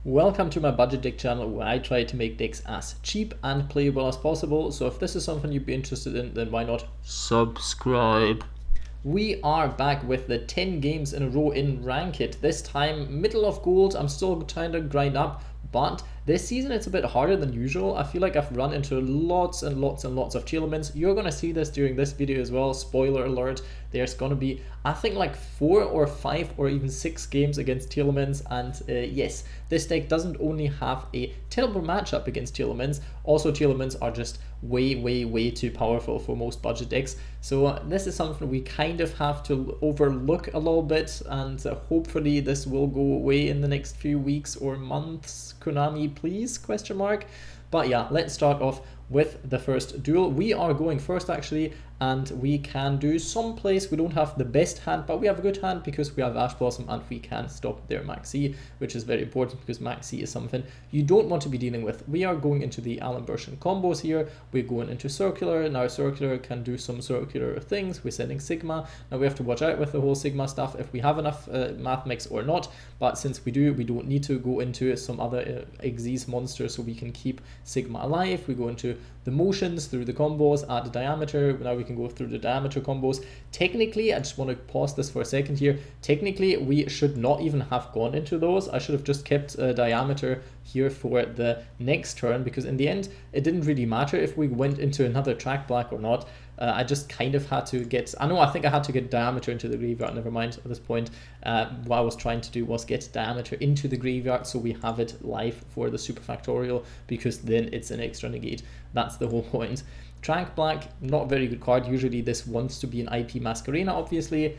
Welcome to my budget deck channel where I try to make decks as cheap and playable as possible. So if this is something you'd be interested in, then why not subscribe? We are back with the 10 games in a row in Ranked. This time, middle of gold. I'm still trying to grind up, but this season it's a bit harder than usual. I feel like I've run into lots and lots and lots of Tearlaments. You're going to see this during this video as well. Spoiler alert. There's going to be, I think, like 4 or 5 or even 6 games against Tearlaments. And yes, this deck doesn't only have a terrible matchup against Tearlaments. Also, Tearlaments are just way too powerful for most budget decks. So this is something we kind of have to overlook a little bit. And hopefully this will go away in the next few weeks or months. Konami, please, question mark. But yeah, let's start off with the first duel. We are going first actually, and we can do some plays. We don't have the best hand, but we have a good hand because we have Ash Blossom and we can stop their Maxi, which is very important because Maxi is something you don't want to be dealing with. We are going into the Allen version combos here. We're going into Circular. Now Circular can do some circular things. We're sending Sigma. Now we have to watch out with the whole Sigma stuff if we have enough Mathmechs or not, but since we do, we don't need to go into some other Xyz monster, so we can keep Sigma alive. We go into the motions through the combos, add the diameter. Now we can go through the diameter combos. Technically, I just want to pause this for a second here. Technically, we should not even have gone into those. I should have just kept diameter here for the next turn, because in the end, it didn't really matter if we went into another track black or not. I just kind of had to get, I think I had to get diameter into the graveyard, never mind at this point. What I was trying to do was get diameter into the graveyard so we have it live for the super factorial, because then it's an extra negate. That's the whole point. Track black, not a very good card. Usually this wants to be an IP Masquerena, obviously.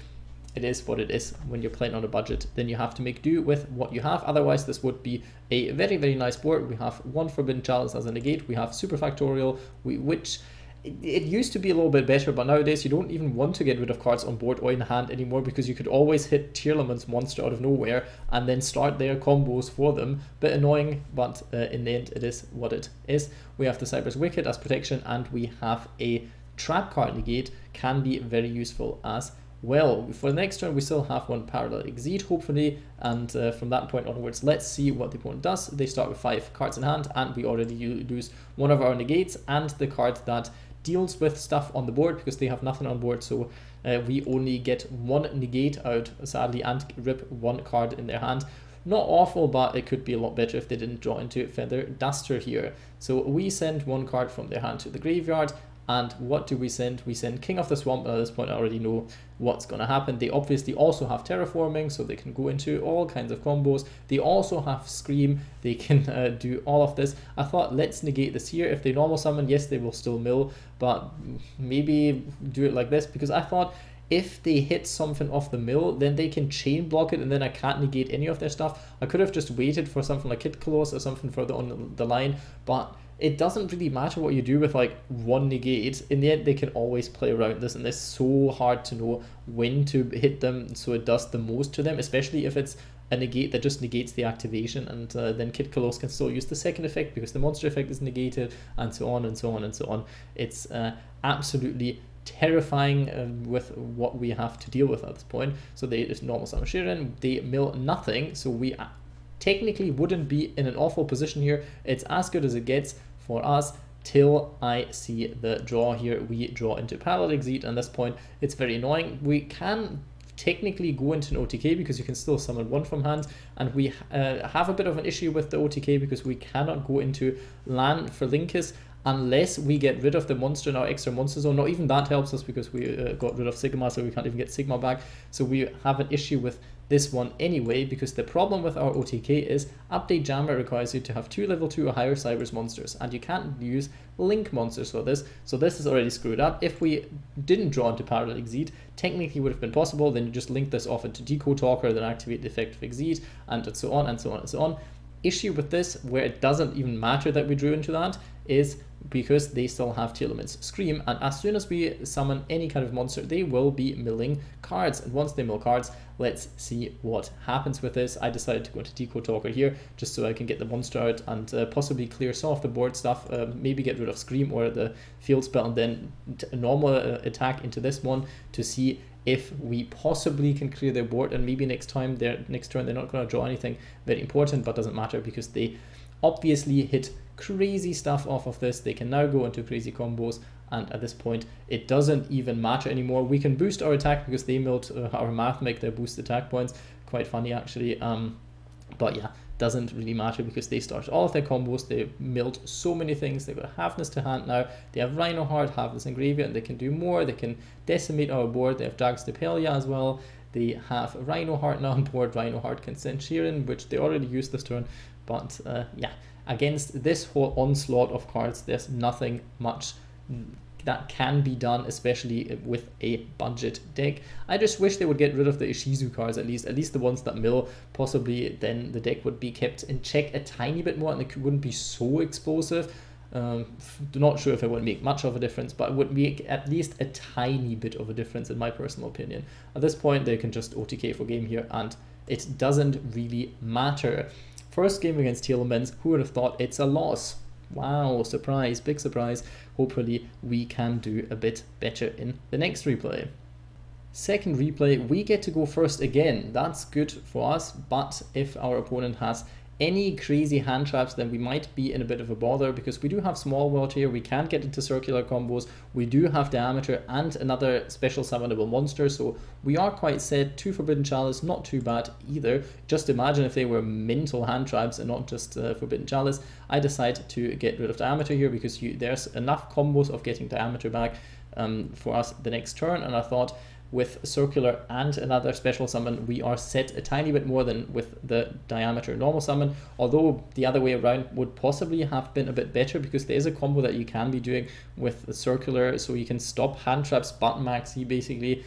It is what it is when you're playing on a budget. Then you have to make do with what you have. Otherwise, this would be a very nice board. We have one Forbidden Chalice as a negate. We have super factorial, which it used to be a little bit better, but nowadays you don't even want to get rid of cards on board or in hand anymore, because you could always hit Tearlaments monster out of nowhere and then start their combos for them. Bit annoying, but in the end it is what it is. We have the Cyber's Wicked as protection, and we have a trap card negate, can be very useful as well. For the next turn we still have one Parallel Exceed hopefully, and from that point onwards let's see what the opponent does. They start with 5 cards in hand, and we already lose one of our negates and the card that deals with stuff on the board, because they have nothing on board, so we only get one negate out sadly and rip one card in their hand. Not awful, but it could be a lot better if they didn't draw into Feather Duster here. So we send one card from their hand to the graveyard. And what do we send? We send King of the Swamp, and at this point I already know what's going to happen. They obviously also have Terraforming, so they can go into all kinds of combos. They also have Scream, they can do all of this. I thought, let's negate this here. If they normal summon, yes, they will still mill, but maybe do it like this, because I thought if they hit something off the mill, then they can chain block it, and then I can't negate any of their stuff. I could have just waited for something like Kit Close or something further on the line, but it doesn't really matter what you do with like one negate. In the end, they can always play around this, and it's so hard to know when to hit them so it does the most to them, especially if it's a negate that just negates the activation, and then Kid Kolos can still use the second effect because the monster effect is negated, and so on and so on and so on. It's absolutely terrifying with what we have to deal with at this point. So they just normal summon Shirin, they mill nothing, so we technically wouldn't be in an awful position here. It's as good as it gets for us till I see the draw here. We draw into Parallel Exceed, and at this point it's very annoying. We can technically go into an OTK because you can still summon one from hand, and we have a bit of an issue with the OTK because we cannot go into land for Linkus unless we get rid of the monster in our extra monster zone. Not even that helps us because we got rid of Sigma, so we can't even get Sigma back. So we have an issue with this one anyway, because the problem with our OTK is Update Jammer requires you to have 2 level 2 or higher Cybers monsters, and you can't use Link monsters for this, so this is already screwed up. If we didn't draw into Parallel Exceed, technically would have been possible. Then you just link this off into Deco Talker, then activate the effect of Exceed, and so on and so on and so on. Issue with this, where it doesn't even matter that we drew into that, is because they still have Tearlaments Scream, and as soon as we summon any kind of monster, they will be milling cards, and once they mill cards, let's see what happens with this. I decided to go into Deco Talker here just so I can get the monster out and possibly clear some of the board stuff, maybe get rid of Scream or the field spell, and then a normal attack into this one to see if we possibly can clear their board, and maybe next turn they're not going to draw anything very important, but doesn't matter because they obviously hit crazy stuff off of this. They can now go into crazy combos, and at this point it doesn't even matter anymore. We can boost our attack because they milled our Mathmech, their boost attack points. Quite funny actually, but yeah, doesn't really matter because they started all of their combos. They milled so many things. They've got Halfness to hand now. They have Rhino Heart, Halfness, and Graveyard, and they can do more. They can decimate our board. They have Drags to Pelia as well. They have Rhino Heart now on board. Rhino Heart can send Sheeran, which they already used this turn, but yeah, against this whole onslaught of cards, there's nothing much that can be done, especially with a budget deck. I just wish they would get rid of the Ishizu cards, at least the ones that mill. Possibly then the deck would be kept in check a tiny bit more and it wouldn't be so explosive. Not sure if it would make much of a difference, but it would make at least a tiny bit of a difference in my personal opinion. At this point they can just OTK for game here and it doesn't really matter. First game against Tearlaments, who would have thought? It's a loss. Wow, surprise, big surprise. Hopefully we can do a bit better in the next replay. Second replay, we get to go first again. That's good for us, but if our opponent has any crazy hand traps, then we might be in a bit of a bother because we do have Small World here. We can't get into circular combos. We do have Diameter and another special summonable monster, so we are quite set. 2 Forbidden Chalice, not too bad either. Just imagine if they were mental hand traps and not just Forbidden Chalice. I decide to get rid of Diameter here because there's enough combos of getting Diameter back for us the next turn, and I thought with circular and another special summon we are set a tiny bit more than with the Diameter normal summon, although the other way around would possibly have been a bit better because there is a combo that you can be doing with the circular, so you can stop hand traps but maxi basically,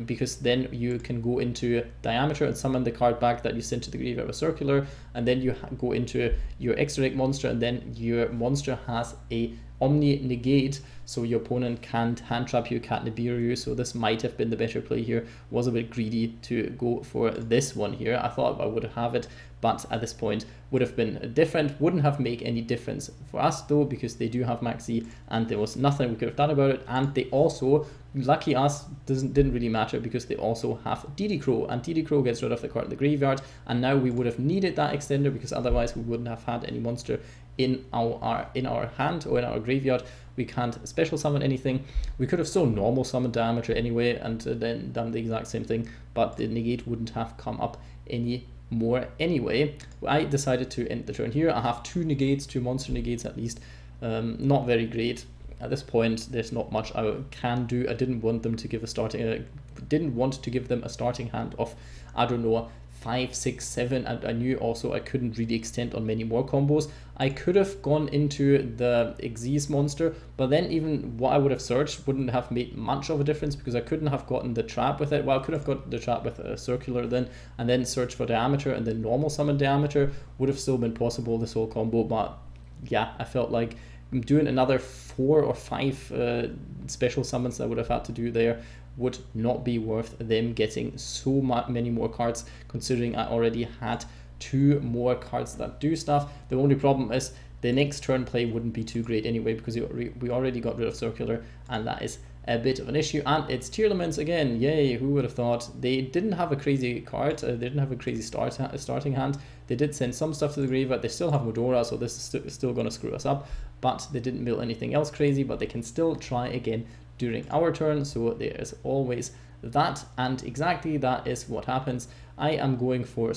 because then you can go into Diameter and summon the card back that you sent to the graveyard with circular, and then you go into your extra deck monster, and then your monster has a Omni negate, so your opponent can't hand trap you, can't Nibiru you. So this might have been the better play here. Was a bit greedy to go for this one here. I thought I would have it, but at this point would have been different. Wouldn't have made any difference for us though, because they do have Maxi and there was nothing we could have done about it. And they also, lucky us, didn't really matter because they also have DD Crow, and DD Crow gets rid of the card in the graveyard, and now we would have needed that extender because otherwise we wouldn't have had any monster in our hand or in our graveyard. We can't special summon anything. We could have still normal summoned Diameter anyway and then done the exact same thing, but the negate wouldn't have come up any more anyway. I decided to end the turn here. I have 2 negates, 2 monster negates at least. Not very great. At this point there's not much I can do. I didn't want them to give a starting didn't want to give them a starting hand of, I don't know, 5, 6, 7, and I knew also I couldn't really extend on many more combos. I could have gone into the Xyz monster, but then even what I would have searched wouldn't have made much of a difference because I couldn't have gotten the trap with it. Well, I could have got the trap with a circular then, and then search for Diameter, and then normal summon Diameter would have still been possible, this whole combo. But yeah, I felt like doing another 4 or 5 special summons I would have had to do there would not be worth them getting so many more cards, considering I already had 2 more cards that do stuff. The only problem is the next turn play wouldn't be too great anyway because we already got rid of circular, and that is a bit of an issue. And it's Tearlaments again. Yay, who would have thought? They didn't have a crazy card, they didn't have a crazy starting hand. They did send some stuff to the graveyard. They still have Modora, so this is still going to screw us up, but they didn't mill anything else crazy, but they can still try again during our turn, so there is always that, and exactly that is what happens. I am going for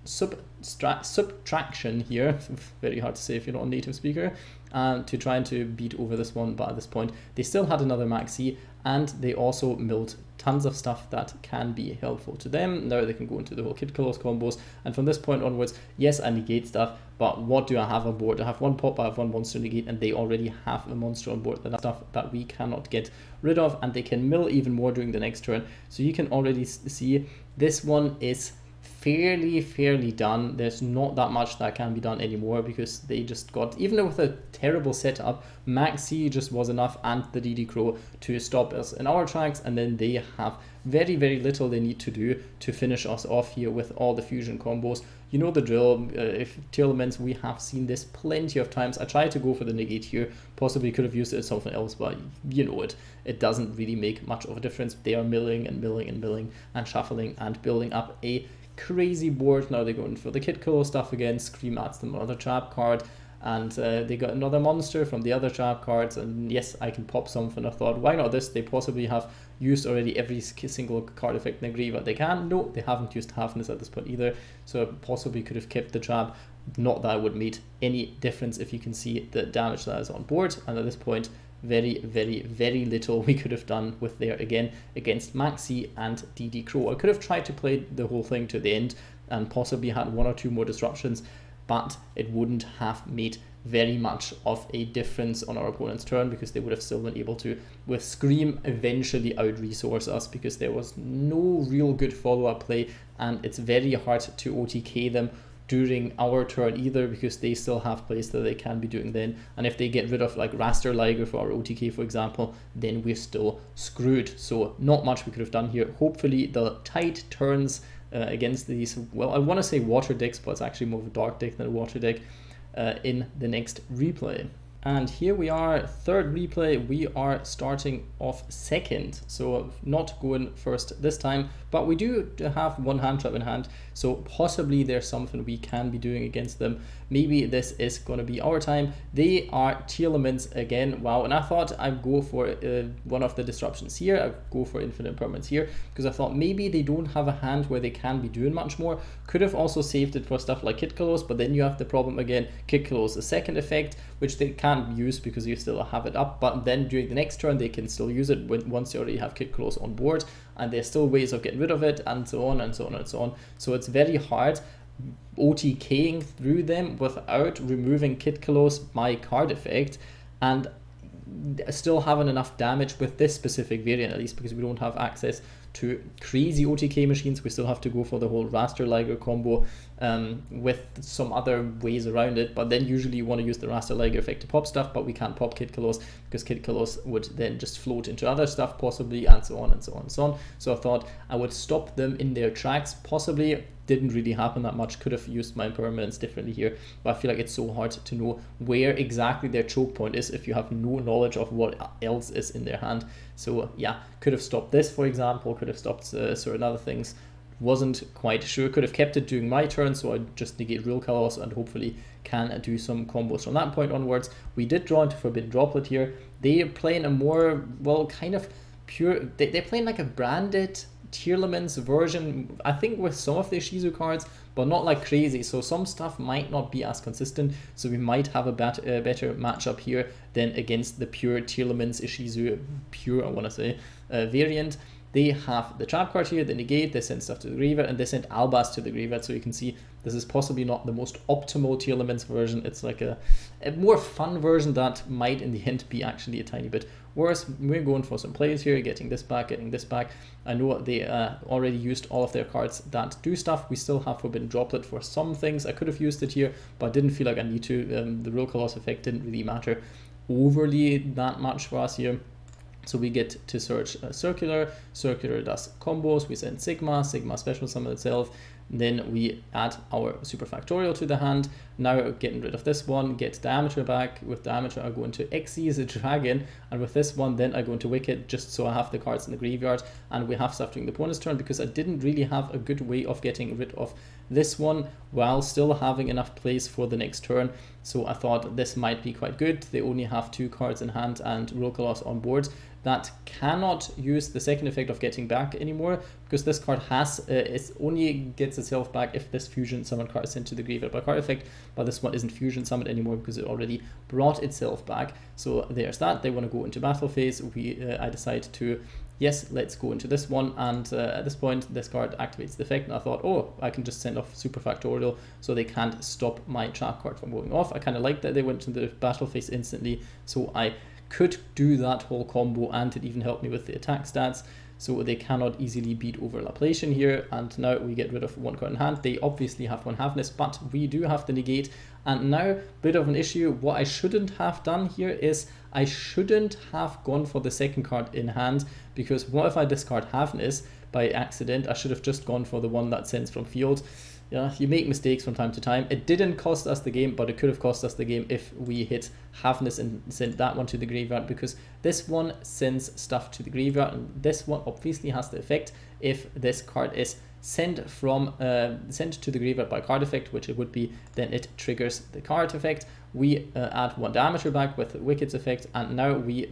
subtraction here, very hard to say if you're not a native speaker, to try and to beat over this one, but at this point they still had another Maxi, and they also milled tons of stuff that can be helpful to them. Now they can go into the whole Kid Colors combos, and from this point onwards, yes, I negate stuff, but what do I have on board? I have 1 pop, I have 1 monster negate, and they already have a monster on board. That's stuff that we cannot get rid of, and they can mill even more during the next turn. So you can already see this one is fairly done. There's not that much that can be done anymore because they just got, even with a terrible setup, Maxi just was enough and the DD Crow to stop us in our tracks, and then they have very little they need to do to finish us off here with all the fusion combos. You know the drill. If Tearlaments, we have seen this plenty of times. I tried to go for the negate here, possibly could have used it as something else, but you know it doesn't really make much of a difference. They are milling and shuffling and building up a crazy board. Now they're going for the Kid Killer stuff again. Scream adds them another trap card, and they got another monster from the other trap cards, and yes, I can pop something. I thought, why not this? They possibly have used already every single card effect in the graveyard they can. No, they haven't used Halfness at this point either, so I possibly could have kept the trap. Not that it would make any difference if you can see the damage that is on board, and at this point very little we could have done with there again against Maxi and DD Crow. I could have tried to play the whole thing to the end and possibly had 1 or 2 more disruptions, but it wouldn't have made very much of a difference on our opponent's turn because they would have still been able to, with Scream, eventually out-resource us because there was no real good follow-up play, and it's very hard to OTK them during our turn either because they still have plays that they can be doing then, and if they get rid of like Raster Liger for our OTK for example, then we're still screwed. So not much we could have done here. Hopefully the tide turns against these, well, I want to say water decks, but it's actually more of a dark deck than a water deck in the next replay. And here we are, third replay. We are starting off second, so not going first this time, but we do have 1 hand trap in hand, so possibly there's something we can be doing against them. Maybe this is going to be our time. They are Tearlaments again. Wow, and I thought I'd go for one of the disruptions here. I'd go for infinite permanents here because I thought maybe they don't have a hand where they can be doing much more. Could have also saved it for stuff like Kid Killers, but then you have the problem again, Kid Killers, a second effect, which they can't use because you still have it up, but then during the next turn they can still use it once you already have Kid Killers on board, and there's still ways of getting rid of it, and so on and so on and so on. So it's very hard OTKing through them without removing Kid Killers by card effect and still having enough damage with this specific variant, at least because we don't have access to crazy OTK machines. We still have to go for the whole Raster Liger combo with some other ways around it, but then usually you want to use the Raster Liger effect to pop stuff, but we can't pop Kid Killers because Kid Killers would then just float into other stuff possibly, and so on and so on and so on. So I thought I would stop them in their tracks, possibly. Didn't really happen that much. Could have used my impermanence differently here, but I feel like it's so hard to know where exactly their choke point is if you have no knowledge of what else is in their hand. So yeah, could have stopped this for example, could have stopped certain other things. Wasn't quite sure. Could have kept it during my turn, so I just negate real chaos and hopefully can do some combos from that point onwards. We did draw into Forbidden Droplet here. They are playing a more, well, kind of pure, they're playing like a Branded Tearlaments version, I think, with some of the Ishizu cards, but not like crazy, so some stuff might not be as consistent, so we might have a better matchup here than against the pure Tearlaments Ishizu, pure I want to say, variant. They have the trap card here, the negate, they send stuff to the graveyard, and they send Albaz to the graveyard, so you can see this is possibly not the most optimal Tearlaments version. It's like a more fun version that might in the end be actually a tiny bit worse. We're going for some plays here, getting this back. I know they already used all of their cards that do stuff. We still have Forbidden Droplet for some things. I could have used it here, but I didn't feel like I need to. The Real Colossus effect didn't really matter overly that much for us here. So we get to search Circular does combos, we send Sigma special summon itself, then we add our Super Factorial to the hand. Now getting rid of this one, get Diameter back. With Diameter I go into Xyz Dragon, and with this one then I go into Wicked, just so I have the cards in the graveyard and we have stuff during the opponent's turn, because I didn't really have a good way of getting rid of this one while still having enough plays for the next turn. So I thought this might be quite good. They only have 2 cards in hand and Rokalos on board that cannot use the second effect of getting back anymore, because this card has it only gets itself back if this fusion summon card is sent to the graveyard by card effect, but this one isn't fusion summoned anymore because it already brought itself back. So there's that. They want to go into battle phase. I decide to, yes, let's go into this one, and at this point this card activates the effect, and I thought, oh, I can just send off Super Factorial so they can't stop my trap card from going off. I kind of like that they went into the battle phase instantly, so I could do that whole combo, and it even helped me with the attack stats. so they cannot easily beat over Laplation here. And now we get rid of one card in hand. They obviously have one halfness, but we do have the negate. And now, bit of an issue. What I shouldn't have done here is I shouldn't have gone for the second card in hand, because what if I discard halfness by accident? I should have just gone for the one that sends from field. Yeah, you make mistakes from time to time. It didn't cost us the game, but it could have cost us the game if we hit halfness and sent that one to the graveyard, because this one sends stuff to the graveyard, and this one obviously has the effect if this card is sent to the graveyard by card effect, which it would be, then it triggers the card effect. We add one diameter back with Wicked's effect, and now we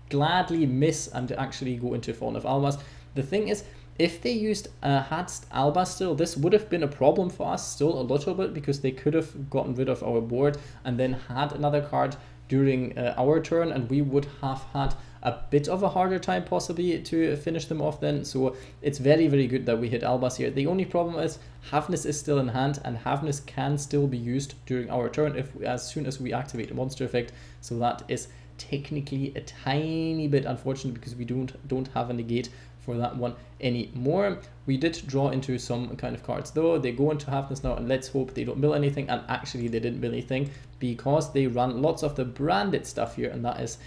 gladly miss and actually go into Fallen of Albaz. The thing is, if they used had Albaz still, this would have been a problem for us still a little bit, because they could have gotten rid of our board and then had another card during our turn, and we would have had a bit of a harder time possibly to finish them off then. So it's very, very good that we hit Albaz here. The only problem is halfness is still in hand, and halfness can still be used during our turn as soon as we activate a monster effect. So that is technically a tiny bit unfortunate, because we don't have a negate for that one anymore. We did draw into some kind of cards though. They go into halfness now, and let's hope they don't mill anything. And actually they didn't mill anything, because they run lots of the branded stuff here, and that is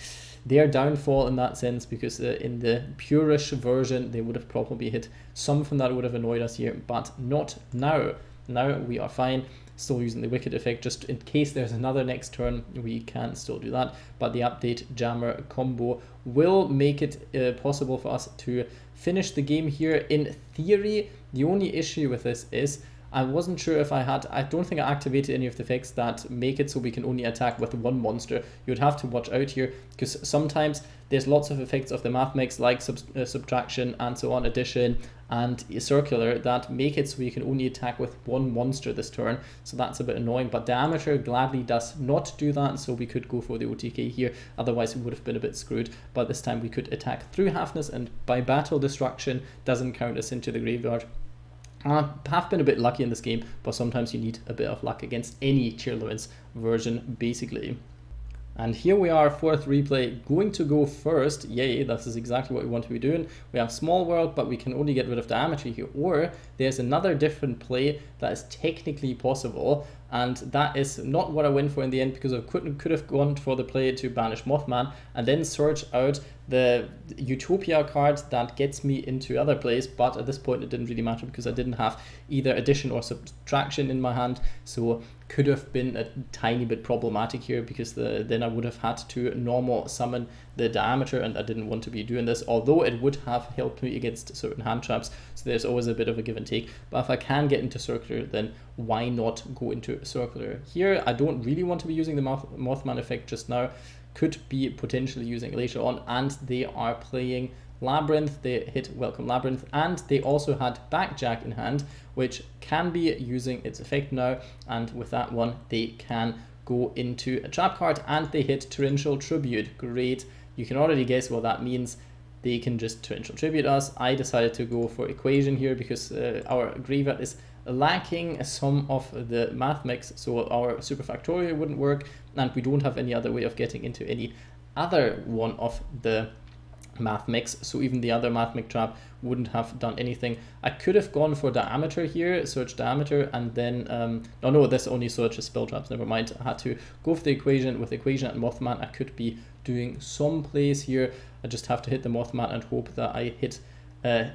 their downfall in that sense, because in the purish version they would have probably hit something that would have annoyed us here, but not now. Now we are fine. Still using the Wicked effect just in case there's another next turn. We can still do that, but the update jammer combo will make it possible for us to finish the game here in theory. The only issue with this is I wasn't sure if I don't think I activated any of the effects that make it so we can only attack with one monster. You'd have to watch out here, because sometimes there's lots of effects of the Mathmech, like subtraction and so on, addition and circular, that make it so you can only attack with one monster this turn. So that's a bit annoying, but Diameter gladly does not do that, so we could go for the OTK here. Otherwise we would have been a bit screwed, but this time we could attack through halfness, and by battle destruction doesn't count us into the graveyard. Have been a bit lucky in this game, but sometimes you need a bit of luck against any Tearlaments version basically. And here we are, fourth replay, going to go first. Yay, this is exactly what we want to be doing. We have Small World, but we can only get rid of Diametry here. Or there's another different play that is technically possible, and that is not what I went for in the end, because I could have gone for the play to banish Mothman and then search out the Utopia card that gets me into other plays, but at this point it didn't really matter because I didn't have either addition or subtraction in my hand, so could have been a tiny bit problematic here, because then I would have had to normal summon the Diameter, and I didn't want to be doing this, although it would have helped me against certain hand traps. So there's always a bit of a give and take, but if I can get into circular, then why not go into circular here? I don't really want to be using the Mothman effect just now, could be potentially using it later on, and they are playing Labrynth. They hit Welcome Labrynth, and they also had Backjack in hand, which can be using its effect now, and with that one they can go into a trap card, and they hit Torrential Tribute. Great. You can already guess what that means. They can just Torrential Tribute us. I decided to go for Equation here because our graveyard is lacking some of the Mathmech, so our Super Factorial wouldn't work, and we don't have any other way of getting into any other one of the Mathmech, so even the other Mathmech trap wouldn't have done anything. I could have gone for Diameter here, search Diameter, and then no, this only searches spell traps, never mind. I had to go for the Equation. With Equation and Mothman I could be doing some plays here. I just have to hit the Mothman and hope that I hit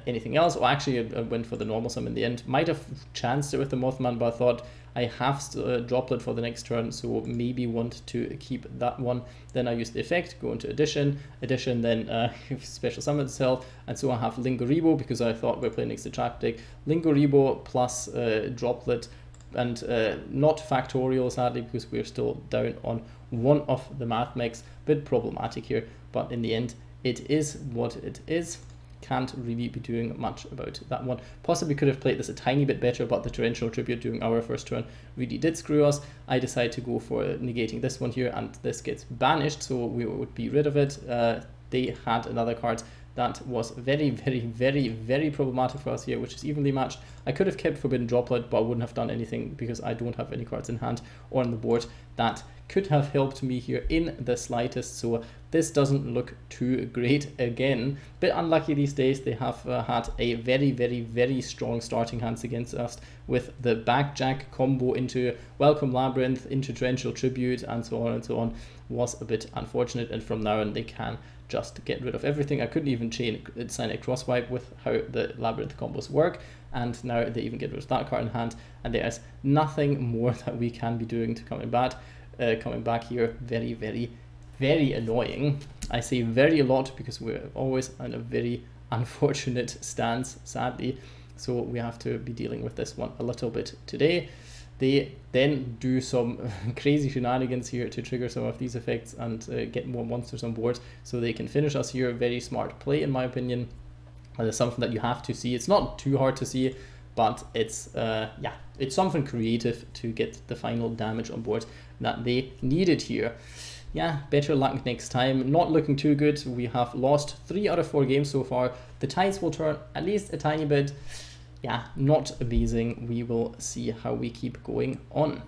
anything else. Or actually I went for the normal sum in the end. Might have chanced it with the Mothman, but I thought I have Droplet for the next turn, so maybe want to keep that one. Then I use the effect, go into addition, then special summon itself, and so I have Lingoribo because I thought we were playing next to trap deck. Lingoribo plus Droplet, and not Factorial sadly, because we're still down on one of the Mathmechs. Bit problematic here, but in the end it is what it is. Can't really be doing much about that one. Possibly could have played this a tiny bit better, but the Torrential Tribute during our first turn really did screw us. I decided to go for negating this one here, and this gets banished, so we would be rid of it. They had another card that was very, very, very, very problematic for us here, which is evenly matched. I could have kept Forbidden Droplet, but I wouldn't have done anything because I don't have any cards in hand or on the board that could have helped me here in the slightest. So this doesn't look too great again. Bit unlucky these days. They have had a very strong starting hands against us with the backjack combo into Welcome Labrynth, into Torrential Tribute, and so on and so on. Was a bit unfortunate, and from now on they can just get rid of everything. I couldn't even sign a cross wipe with how the Labrynth combos work, and now they even get rid of that card in hand, and there's nothing more that we can be doing to coming back here. Very annoying. I say very a lot because we're always in a very unfortunate stance, sadly, so we have to be dealing with this one a little bit today. They then do some crazy shenanigans here to trigger some of these effects and get more monsters on board so they can finish us here. Very smart play in my opinion. It's something that you have to see. It's not too hard to see, but it's yeah, it's something creative to get the final damage on board that they needed here. Yeah, better luck next time. Not looking too good. We have lost 3 out of 4 games so far. The tides will turn at least a tiny bit. Yeah, not amazing. We will see how we keep going on.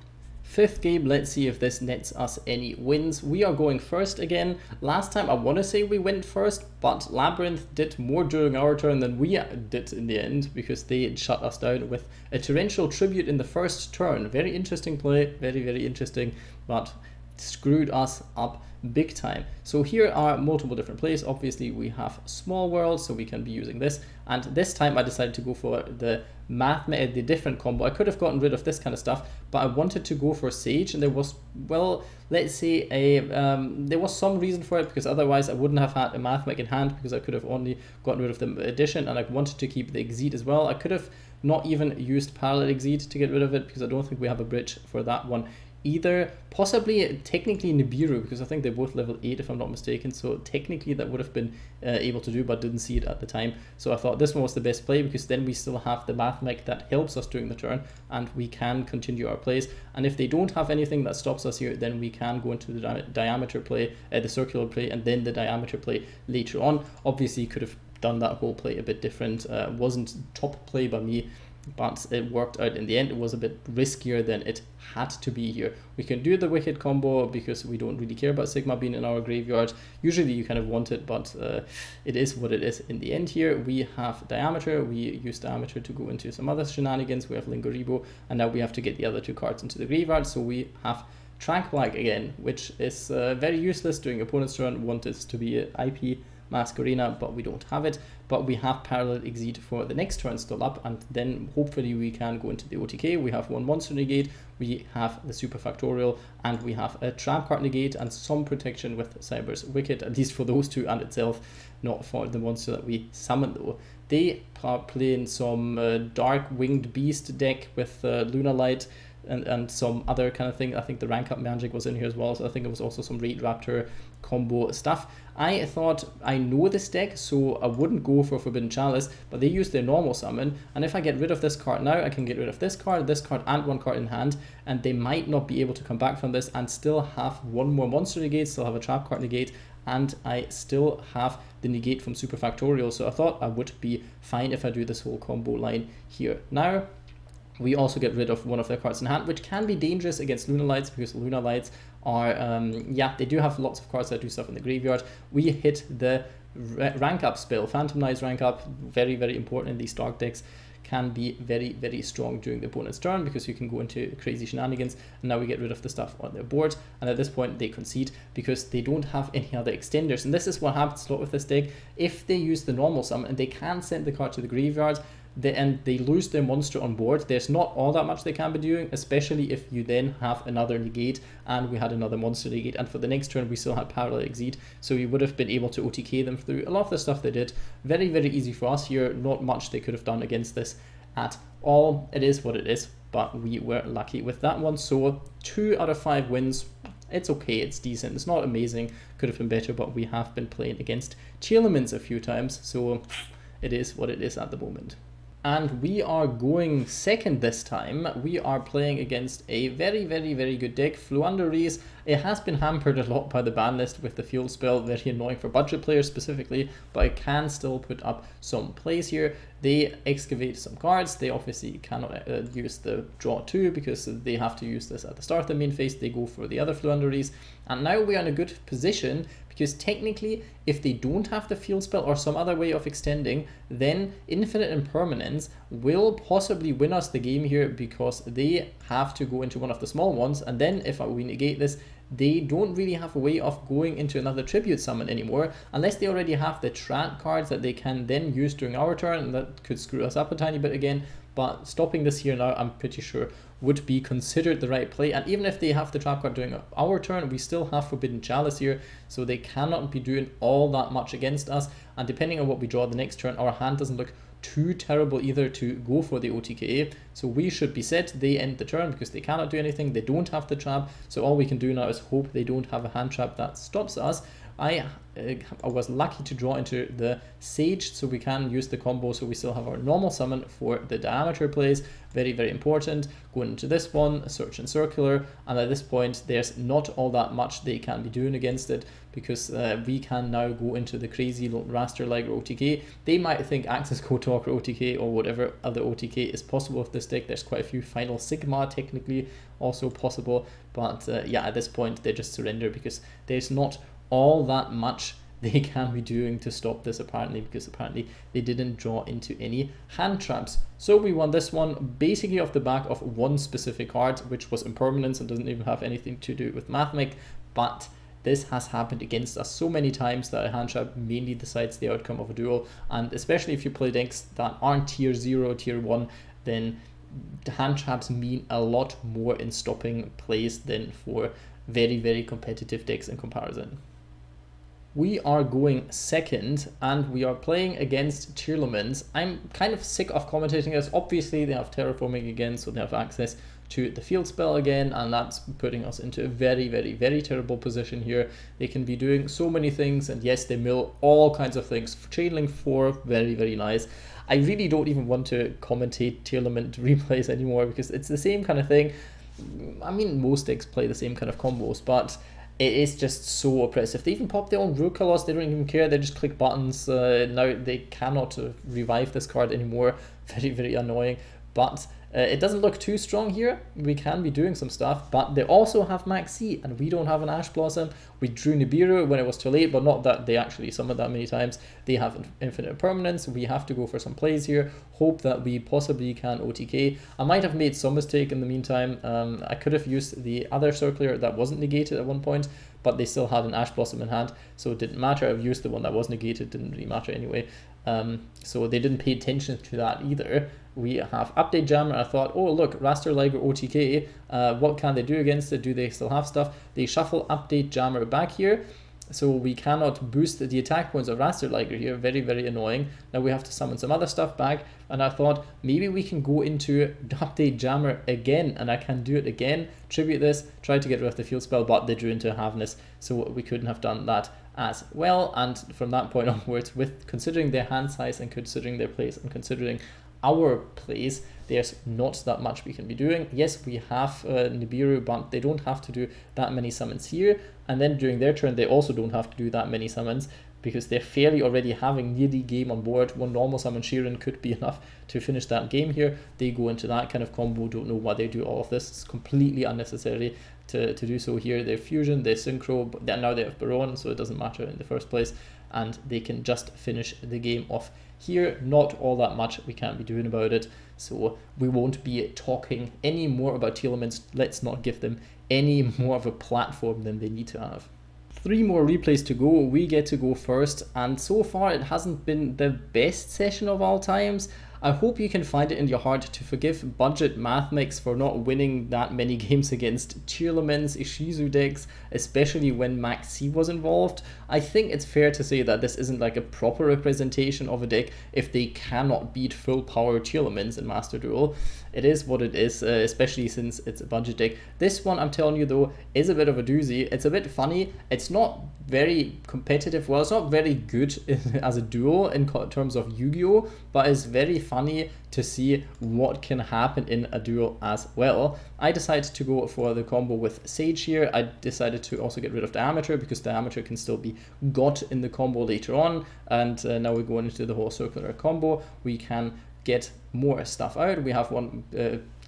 5th game, let's see if this nets us any wins. We are going first again. Last time I want to say we went first, but Labrynth did more during our turn than we did in the end, because they shut us down with a Torrential Tribute in the first turn. Very interesting play, very interesting, but screwed us up big time. So here are multiple different plays. Obviously we have Small World, so we can be using this, and this time I decided to go for the Mathmech, the different combo. I could have gotten rid of this kind of stuff, but I wanted to go for Sage, and there was, well, let's say there was some reason for it, because otherwise I wouldn't have had a Mathmech in hand, because I could have only gotten rid of the addition, and I wanted to keep the Exceed as well. I could have not even used Parallel Exceed to get rid of it, because I don't think we have a bridge for that one either. Possibly technically Nibiru, because I think they're both level 8 if I'm not mistaken, so technically that would have been able to do, but didn't see it at the time. So I thought this one was the best play, because then we still have the Mathmech that helps us during the turn, and we can continue our plays. And if they don't have anything that stops us here, then we can go into the diameter play, the circular play, and then the diameter play later on. Obviously could have done that whole play a bit different. Wasn't top play by me, but it worked out in the end. It was a bit riskier than it had to be here. We can do the Wicked combo because we don't really care about Sigma being in our graveyard. Usually you kind of want it, but it is what it is in the end here. We have Diameter. We use Diameter to go into some other shenanigans. We have Lingoribo, and now we have to get the other 2 cards into the graveyard. So we have Tranquilite again, which is very useless during opponent's turn. Want it to be IP Masquerena, but we don't have it. But we have Parallel Exceed for the next turn still up, and then hopefully we can go into the OTK. We have 1 monster negate, we have the Super Factorial, and we have a trap card negate and some protection with Cyber's Wicked, at least for those 2 and itself, not for the monster that we summon though. They are playing some Dark Winged Beast deck with Lunalight and some other kind of thing. I think the rank up magic was in here as well, so I think it was also some Raid Raptor combo stuff. I thought I know this deck, so I wouldn't go for Forbidden Chalice, but they use their normal summon, and if I get rid of this card now, I can get rid of this card, and 1 card in hand, and they might not be able to come back from this and still have 1 more monster negate, still have a trap card negate, and I still have the negate from Super Factorial, so I thought I would be fine if I do this whole combo line here. Now, we also get rid of 1 of their cards in hand, which can be dangerous against Lunalights, because Lunalights are, yeah, they do have lots of cards that do stuff in the graveyard. We hit the rank up spell, Phantomnize rank up, very important in these dark decks. Can be very strong during the opponent's turn, because you can go into crazy shenanigans, and now we get rid of the stuff on their board, and at this point they concede because they don't have any other extenders. And this is what happens a lot with this deck. If they use the normal summon and they can send the card to the graveyard, and they lose their monster on board, there's not all that much they can be doing, especially if you then have another negate, and we had another monster negate, and for the next turn we still had Parallel Exceed, so we would have been able to OTK them through a lot of the stuff they did. Very easy for us here. Not much they could have done against this at all. It is what it is, but we were lucky with that one. So 2 out of 5 wins. It's okay, it's decent, it's not amazing, could have been better, but we have been playing against Tearlaments a few times, so it is what it is at the moment. And we are going second this time. We are playing against a very good deck, Floowandereeze. It has been hampered a lot by the ban list with the field spell, very annoying for budget players specifically, but it can still put up some plays here. they excavate some cards. They obviously cannot use the draw 2 because they have to use this at the start of the main phase. They go for the other Floowandereeze, and now we are in a good position because technically if they don't have the field spell or some other way of extending, then Infinite Impermanence will possibly win us the game here, because they have to go into one of the small ones, and then if we negate this, they don't really have a way of going into another tribute summon anymore, unless they already have the trap cards that they can then use during our turn, and that could screw us up a tiny bit again. But stopping this here now, I'm pretty sure, would be considered the right play. And even if they have the trap card during our turn, we still have Forbidden Chalice here, so they cannot be doing all that much against us. And depending on what we draw the next turn, our hand doesn't look too terrible either to go for the OTK. So we should be set. They end the turn because they cannot do anything. They don't have the trap, so all we can do now is hope they don't have a hand trap that stops us. I was lucky to draw into the Sage, so we can use the combo, so we still have our normal summon for the Diameter plays. Very, very important. Going into this one, Search and Circular, and at this point there's not all that much they can be doing against it, because we can now go into the crazy Raster Liger OTK. They might think Access Code Talker OTK or whatever other OTK is possible with this deck. There's quite a few. Final Sigma technically also possible, but yeah, at this point they just surrender because there's not all that much they can be doing to stop this, apparently, because apparently they didn't draw into any hand traps. So we won this one basically off the back of one specific card, which was Impermanence and doesn't even have anything to do with Mathmech, but this has happened against us so many times that a hand trap mainly decides the outcome of a duel, and especially if you play decks that aren't tier 0, tier 1, then the hand traps mean a lot more in stopping plays than for very, very competitive decks in comparison. We are going second, and we are playing against Tearlaments. I'm kind of sick of commentating this. Obviously, they have Terraforming again, so they have access to the field spell again, and that's putting us into a very, very, very terrible position here. They can be doing so many things, and yes, they mill all kinds of things. Chainlink 4, very, very nice. I really don't even want to commentate Tearlament replays anymore, because it's the same kind of thing. I mean, most decks play the same kind of combos, but it is just so oppressive. They even pop their own Rukalos, they don't even care, they just click buttons. Now they cannot revive this card anymore. Very, very annoying. But it doesn't look too strong here. We can be doing some stuff, but they also have Maxi, and we don't have an Ash Blossom. We drew Nibiru when it was too late, but not that they actually summoned that many times. They have Infinite Permanence. We have to go for some plays here. Hope that we possibly can OTK. I might have made some mistake in the meantime. I could have used the other Circular that wasn't negated at one point, but they still had an Ash Blossom in hand, so it didn't matter. I've used the one that was negated, didn't really matter anyway. So they didn't pay attention to that either. We have Update Jammer. I thought, oh look, Raster Liger OTK, what can they do against it? Do they still have stuff? They shuffle Update Jammer back here, so we cannot boost the attack points of Raster Liger here. Very, very annoying. Now we have to summon some other stuff back, and I thought maybe we can go into Update Jammer again, and I can do it again, tribute this, try to get rid of the field spell, but they drew into Havness, so we couldn't have done that as well. And from that point onwards, with considering their hand size and considering their plays and considering our plays, there's not that much we can be doing. Yes, we have Nibiru, but they don't have to do that many summons here, and then during their turn they also don't have to do that many summons, because they're fairly already having nearly game on board. One normal summon Sheeran could be enough to finish that game here. They go into that kind of combo, don't know why they do all of this. It's completely unnecessary to do so here. They have Fusion, they Synchro, but now they have Baron, so it doesn't matter in the first place, and they can just finish the game off here. Not all that much we can't be doing about it, so we won't be talking any more about Tearlaments. Let's not give them any more of a platform than they need to have. 3 more replays to go. We get to go first, and so far it hasn't been the best session of all times. I hope you can find it in your heart to forgive budget Mathmech for not winning that many games against Tearlaments, Ishizu decks, especially when Maxi was involved. I think it's fair to say that this isn't like a proper representation of a deck if they cannot beat full power Tearlaments in Master Duel. It is what it is, especially since it's a budget deck. This one, I'm telling you though, is a bit of a doozy. It's a bit funny. It's not very competitive. Well, it's not very good as a duo in terms of Yu-Gi-Oh, but it's very funny to see what can happen in a duo as well. I decided to go for the combo with Sage here. I decided to also get rid of Diameter because Diameter can still be got in the combo later on, and now we're going into the whole circular combo. We can get more stuff out. We have one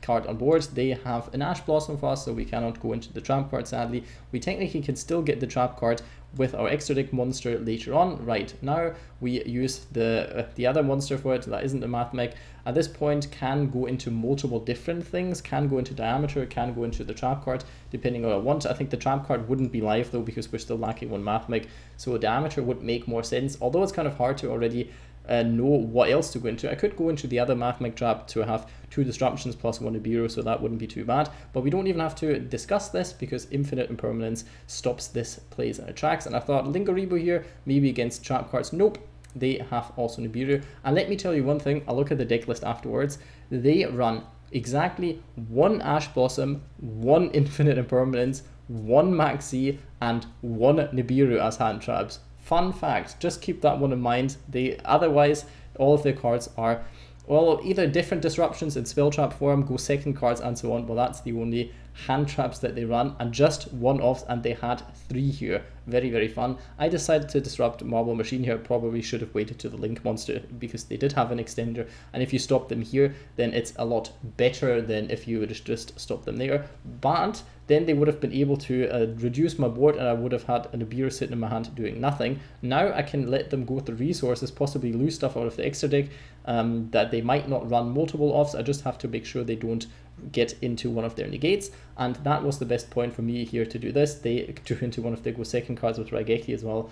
card on board. They have an Ash Blossom for us, so we cannot go into the trap card, sadly. We technically can still get the trap card with our extra deck monster later on. Right now we use the other monster for it that isn't a Mathmech. At this point can go into multiple different things, can go into Diameter, can go into the trap card depending on what I want. I think the trap card wouldn't be live though because we're still lacking one Mathmech, so Diameter would make more sense, although it's kind of hard to already know what else to go into. I could go into the other Mathmech trap to have 2 disruptions plus 1 Nibiru, so that wouldn't be too bad. But we don't even have to discuss this because Infinite Impermanence stops this plays and attracts. And I thought Lunalight here, maybe against trap cards. Nope, they have also Nibiru. And let me tell you one thing, I'll look at the deck list afterwards. They run exactly 1 Ash Blossom, 1 Infinite Impermanence, 1 Maxi, and 1 Nibiru as hand traps. Fun fact, just keep that one in mind. Otherwise, all of their cards are, well, either different disruptions in spell trap form, go second cards, and so on. Well, that's the only hand traps that they run, and just one-offs, and they had 3 here. Very, very fun. I decided to disrupt Marble Machine here. Probably should have waited to the Link monster because they did have an extender, and if you stop them here, then it's a lot better than if you would just stop them there. But then they would have been able to reduce my board, and I would have had a Nibiru sitting in my hand doing nothing. Now I can let them go with the resources, possibly lose stuff out of the extra deck that they might not run multiple offs. I just have to make sure they don't get into one of their negates, and that was the best point for me here to do this. They drew into one of their go second cards with Raigeki as well,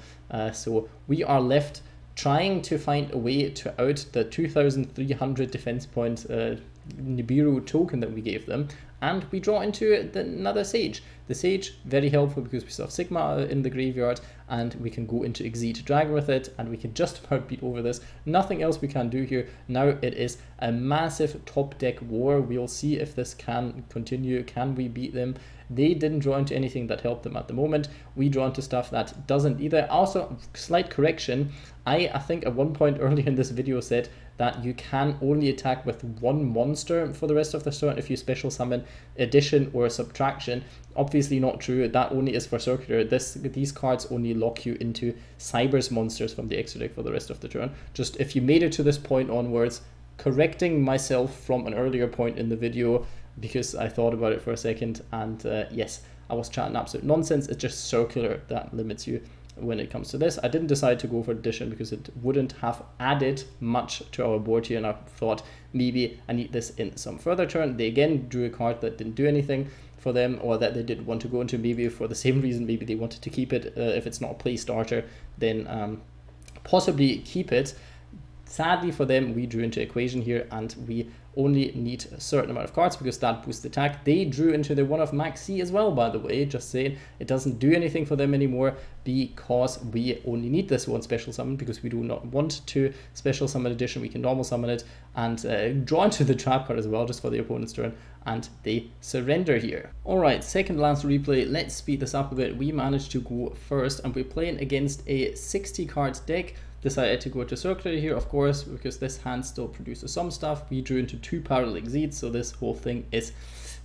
so we are left trying to find a way to out the 2,300 defense point Nibiru token that we gave them, and we draw into another Sage. The Sage, very helpful because we still have Sigma in the graveyard, and we can go into Exceed Dragon with it, and we can just about beat over this. Nothing else we can do here. Now it is a massive top deck war. We'll see if this can continue. Can we beat them? They didn't draw into anything that helped them at the moment. We draw into stuff that doesn't either. Also, slight correction. I think at one point earlier in this video said that you can only attack with 1 monster for the rest of the turn if you special summon addition or subtraction. Obviously not true. That only is for circular. These cards only lock you into Cyber's monsters from the extra deck for the rest of the turn. Just if you made it to this point onwards, correcting myself from an earlier point in the video because I thought about it for a second, and yes, I was chatting absolute nonsense. It's just circular that limits you when it comes to this. I didn't decide to go for addition because it wouldn't have added much to our board here, and I thought maybe I need this in some further turn. They again drew a card that didn't do anything for them, or that they didn't want to go into, maybe for the same reason. Maybe they wanted to keep it. If it's not a play starter, then possibly keep it. Sadly for them, we drew into Equation here, and we only need a certain amount of cards because that boosts attack. They drew into the one of Maxi as well, by the way, just saying. It doesn't do anything for them anymore because we only need this one special summon because we do not want to special summon addition. We can normal summon it and draw into the trap card as well just for the opponent's turn, and they surrender here. Alright, second last replay. Let's speed this up a bit. We managed to go first, and we're playing against a 60 card deck. Decided to go to circular here, of course, because this hand still produces some stuff. We drew into 2 parallel exceeds, so this whole thing is,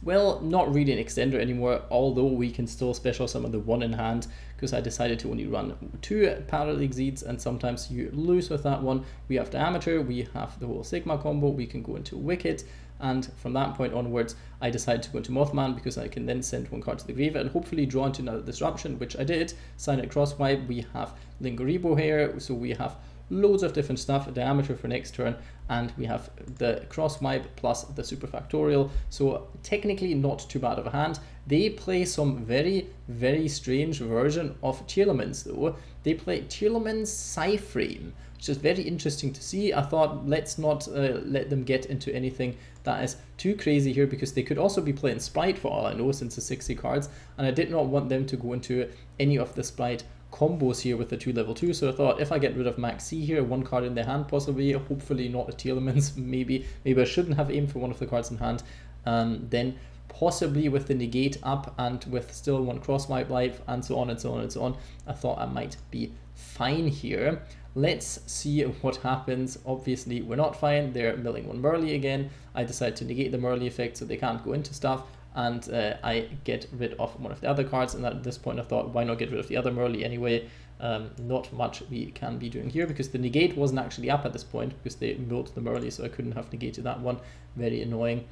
well, not really an extender anymore, although we can still special summon the 1 in hand, because I decided to only run 2 parallel exceeds, and sometimes you lose with that one. We have Diameter, we have the whole Sigma combo, we can go into Wicked, and from that point onwards, I decided to go into Mothman because I can then send 1 card to the graveyard and hopefully draw into another disruption, which I did. Silent Crosswipe, we have Lunalight here, so we have loads of different stuff, Diameter for next turn, and we have the Crosswipe plus the Super Factorial, so technically not too bad of a hand. They play some very, very strange version of Tearlaments though. They play Tearlaments Psy-Frame, which is very interesting to see. I thought let's not let them get into anything that is too crazy here, because they could also be playing Sprite for all I know since the 60 cards, and I did not want them to go into any of the Sprite combos here with the 2 level 2, so I thought if I get rid of Maxi here, 1 card in their hand possibly, hopefully not a Tearlaments, maybe I shouldn't have aimed for one of the cards in hand, then possibly with the negate up and with still one cross wipe life and so on and so on and so on, I thought I might be fine here. Let's see what happens. Obviously we're not fine. They're milling one Merly again. I decide to negate the Merly effect so they can't go into stuff, and I get rid of one of the other cards, and at this point I thought, why not get rid of the other Merly anyway? Not much we can be doing here because the negate wasn't actually up at this point because they milled the Merly, so I couldn't have negated that one. Very annoying.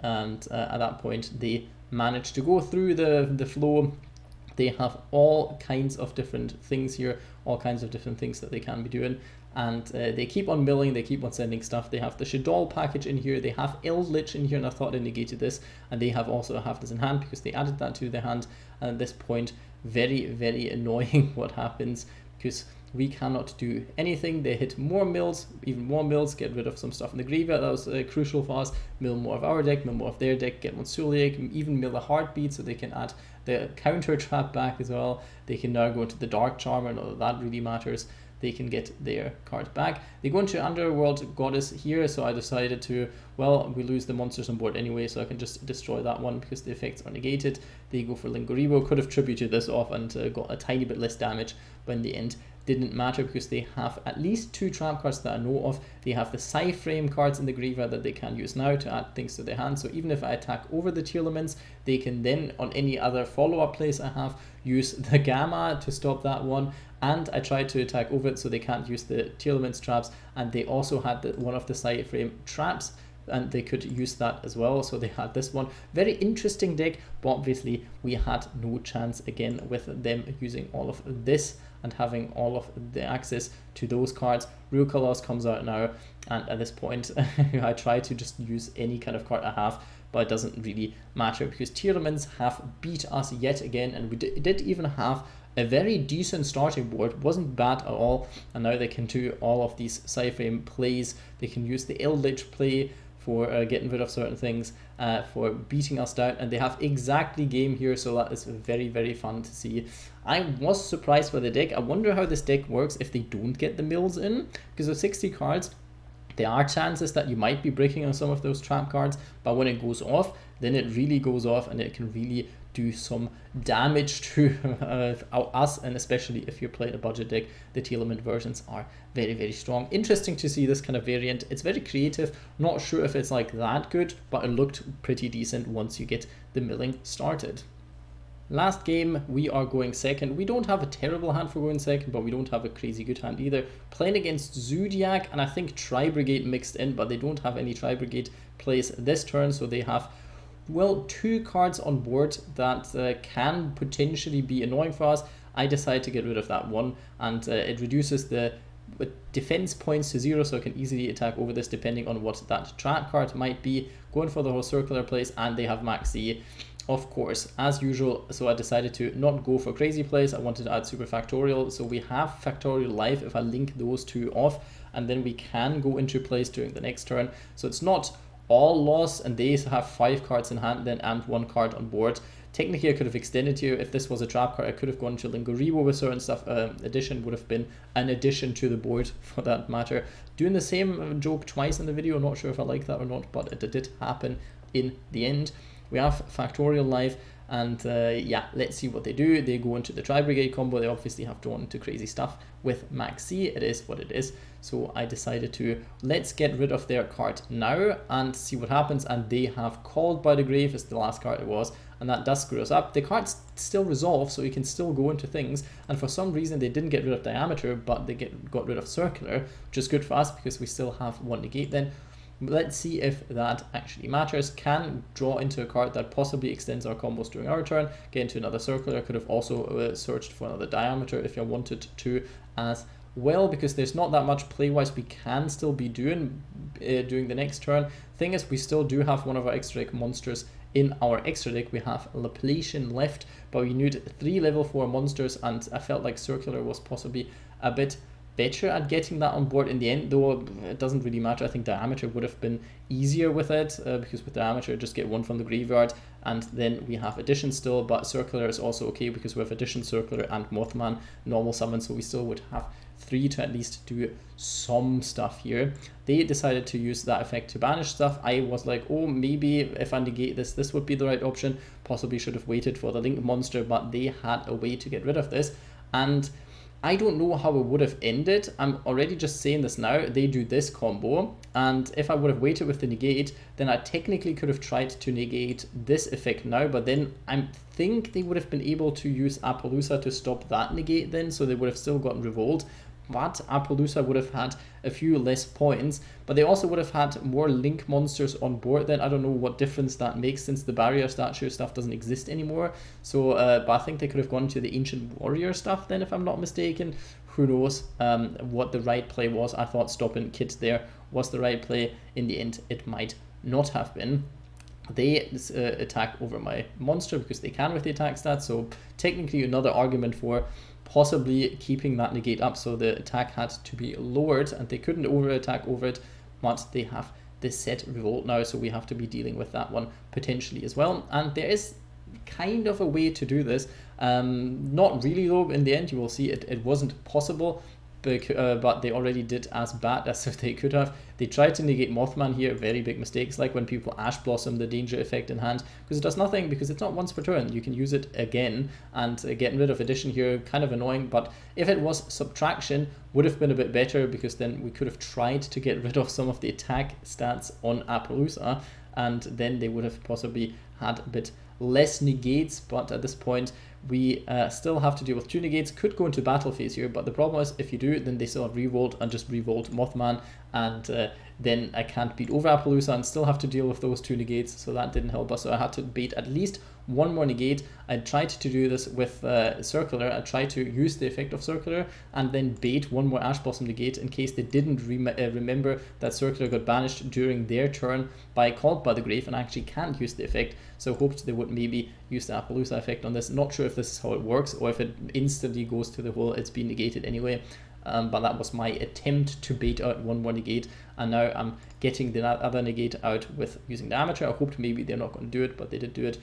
And at that point they managed to go through the flow. They have all kinds of different things here, all kinds of different things that they can be doing, and they keep on milling, they keep on sending stuff. They have the Shaddoll package in here, they have Eldritch in here, and I thought I negated this, and they have also a Half Dozen Hand because they added that to their hand. And at this point, very, very annoying what happens because we cannot do anything. They hit more mills, even more mills, get rid of some stuff in the graveyard. That was crucial for us. Mill more of our deck, mill more of their deck, get one Zoodiac, even mill a Heartbeat so they can add the counter trap back as well. They can now go into the Dark Charmer, not that that really matters. They can get their card back. They go into Underworld Goddess here, so I decided to, well, we lose the monsters on board anyway, so I can just destroy that one because the effects are negated. They go for Lingoribo, could have tributed this off and got a tiny bit less damage, but in the end didn't matter because they have at least 2 trap cards that I know of. They have the Psy-Frame cards in the graveyard that they can use now to add things to their hand, so even if I attack over the Tearlaments, they can then, on any other follow-up place I have, use the Gamma to stop that one. And I tried to attack over it so they can't use the Tearlaments traps, and they also had one of the Psy-Frame traps, and they could use that as well, so they had this one. Very interesting deck, but obviously we had no chance again with them using all of this and having all of the access to those cards. Real Colors comes out now, and at this point I try to just use any kind of card I have, but it doesn't really matter because Tearlaments have beat us yet again, and we did even have a very decent starting board. It wasn't bad at all, and now they can do all of these Psy-Frame plays. They can use the Eldritch play for getting rid of certain things, for beating us down, and they have exactly game here, so that is very, very fun to see. I was surprised by the deck. I wonder how this deck works if they don't get the mills in, because of 60 cards there are chances that you might be breaking on some of those trap cards, but when it goes off, then it really goes off and it can really do some damage to us, and especially if you're playing a budget deck, the Tearlament versions are very, very strong. Interesting to see this kind of variant. It's very creative. Not sure if it's like that good, but it looked pretty decent once you get the milling started. Last game, we are going second. We don't have a terrible hand for going second, but we don't have a crazy good hand either. Playing against Zoodiac, and I think Tri-Brigade mixed in, but they don't have any Tri-Brigade plays this turn, so they have, well, 2 cards on board that can potentially be annoying for us. I decide to get rid of that one, and it reduces the defense points to 0, so I can easily attack over this depending on what that trap card might be. Going for the whole circular plays, and they have Max Z, of course, as usual, so I decided to not go for crazy plays. I wanted to add super factorial, so we have factorial life if I link those 2 off, and then we can go into plays during the next turn, so it's not all loss, and they have 5 cards in hand then and 1 card on board. Technically I could have extended here. If this was a trap card, I could have gone to Lingoribo with certain stuff. Addition would have been an addition to the board for that matter. Doing the same joke twice in the video, not sure if I like that or not, but it did happen in the end. We have Factorial Life, and yeah, let's see what they do. They go into the Tri-Brigade combo. They obviously have drawn into crazy stuff with Max C. It is what it is. So I decided to, let's get rid of their card now and see what happens. And they have Called by the Grave as the last card it was, and that does screw us up. The cards still resolve, so you can still go into things. And for some reason they didn't get rid of Diameter, but they got rid of Circular, which is good for us because we still have 1 negate then. Let's see if that actually matters. Can draw into a card that possibly extends our combos during our turn, get into another Circular. I could have also searched for another Diameter if I wanted to as well, because there's not that much play-wise we can still be doing during the next turn. Thing is, we still do have one of our extra deck monsters in our extra deck. We have Laplation left, but we need 3 level 4 monsters, and I felt like Circular was possibly a bit better at getting that on board in the end, though it doesn't really matter. I think Diameter would have been easier with it, because with Diameter just get 1 from the graveyard, and then we have Addition still, but Circular is also okay because we have Addition, Circular, and Mothman normal summon, so we still would have 3 to at least do some stuff here. They decided to use that effect to banish stuff. I was like, oh, maybe if I negate this, this would be the right option. Possibly should have waited for the link monster, but they had a way to get rid of this. And I don't know how it would have ended. I'm already just saying this now. They do this combo, and if I would have waited with the negate, then I technically could have tried to negate this effect now, but then I think they would have been able to use Appaloosa to stop that negate then, so they would have still gotten Revolt. But Appaloosa would have had a few less points, but they also would have had more link monsters on board then. I don't know what difference that makes since the barrier statue stuff doesn't exist anymore. So, but I think they could have gone to the Ancient Warrior stuff then, if I'm not mistaken. Who knows what the right play was. I thought stopping Kit there was the right play. In the end, it might not have been. They attack over my monster because they can with the attack stat, so technically another argument for possibly keeping that negate up, so the attack had to be lowered and they couldn't over attack over it, but they have this set Revolt now, so we have to be dealing with that one potentially as well. And there is kind of a way to do this, not really though. In the end you will see it wasn't possible, but they already did as bad as if they could have. They tried to negate Mothman here, very big mistakes, like when people Ash Blossom the danger effect in hand, because it does nothing, because it's not once per turn. You can use it again, and getting rid of addition here, kind of annoying, but if it was subtraction, would have been a bit better, because then we could have tried to get rid of some of the attack stats on Appaloosa, and then they would have possibly had a bit less negates. But at this point we still have to deal with 2 negates. Could go into battle phase here, but the problem is if you do, then they still have Revolt and just Revolt Mothman, and then I can't beat over Appaloosa and still have to deal with those 2 negates, so that didn't help us. So I had to bait at least 1 more negate. I tried to do this with Circular. I tried to use the effect of Circular and then bait 1 more Ash Blossom negate in case they didn't remember that Circular got banished during their turn by Called by the Grave and actually can't use the effect. So hoped they would maybe use the Appaloosa effect on this. Not sure if this is how it works or if it instantly goes to the whole it's been negated anyway. But that was my attempt to bait out 1 more negate, and now I'm getting the other negate out with using the Amateur. I hoped maybe they're not going to do it, but they did do it.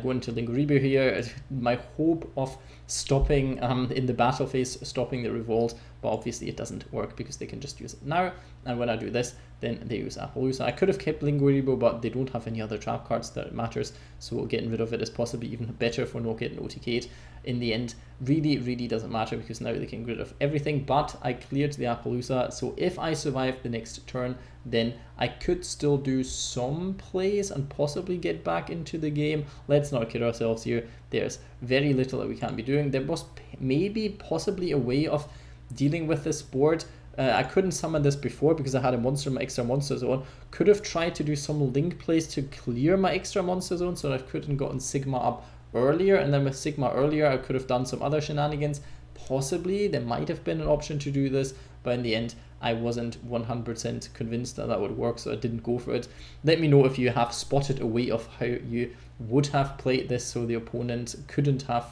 Going to Linguribu here, my hope of stopping in the battle phase, stopping the Revolt, but obviously it doesn't work because they can just use it now, and when I do this, then they use Appaloosa. I could have kept Linguribu, but they don't have any other trap cards that matters, so getting rid of it is possibly even better for not getting OTK'd. In the end, really doesn't matter because now they can get rid of everything, but I cleared the Appaloosa, so if I survive the next turn, then I could still do some plays and possibly get back into the game. Let's not kid ourselves here. There's very little that we can be doing. There was maybe possibly a way of dealing with this board. I couldn't summon this before because I had a monster in my extra monster zone. Could have tried to do some link plays to clear my extra monster zone so that I couldn't gotten Sigma up earlier, and then with Sigma earlier I could have done some other shenanigans. Possibly there might have been an option to do this, but in the end I wasn't 100% convinced that that would work, so I didn't go for it. Let me know if you have spotted a way of how you would have played this so the opponent couldn't have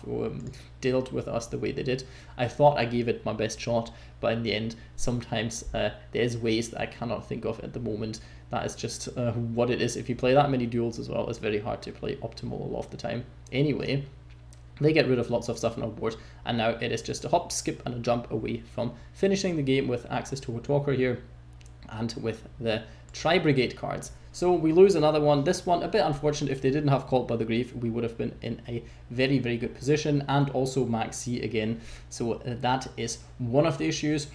dealt with us the way they did. I thought I gave it my best shot, but in the end sometimes there's ways that I cannot think of at the moment. That is just what it is. If you play that many duels as well, it's very hard to play optimal a lot of the time. Anyway, they get rid of lots of stuff on our board, and now it is just a hop, skip, and a jump away from finishing the game with access to a talker here and with the Tri-Brigade cards. So we lose another one. This one a bit unfortunate. If they didn't have Called by the Grave, we would have been in a very good position, and also Max C again. So that is one of the issues.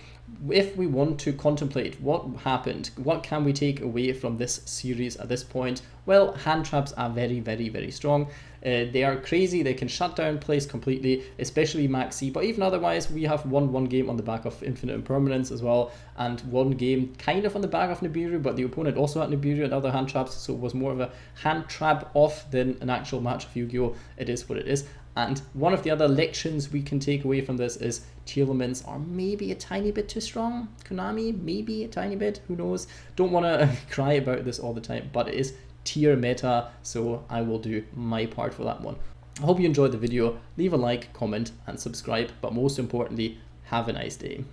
If we want to contemplate what happened, what can we take away from this series at this point? Well, hand traps are very strong. They are crazy. They can shut down plays completely, especially Max C. But even otherwise, we have won 1 game on the back of Infinite Impermanence as well, and 1 game kind of on the back of Nibiru, but the opponent also had Nibiru and other hand traps, so it was more of a hand trap off than an actual match of Yu-Gi-Oh! It is what it is. And one of the other lections we can take away from this is Tearlaments are maybe a tiny bit too strong. Konami, maybe a tiny bit, who knows. Don't want to cry about this all the time, but it is tier meta, so I will do my part for that one. I hope you enjoyed the video. Leave a like, comment, and subscribe, but most importantly, have a nice day.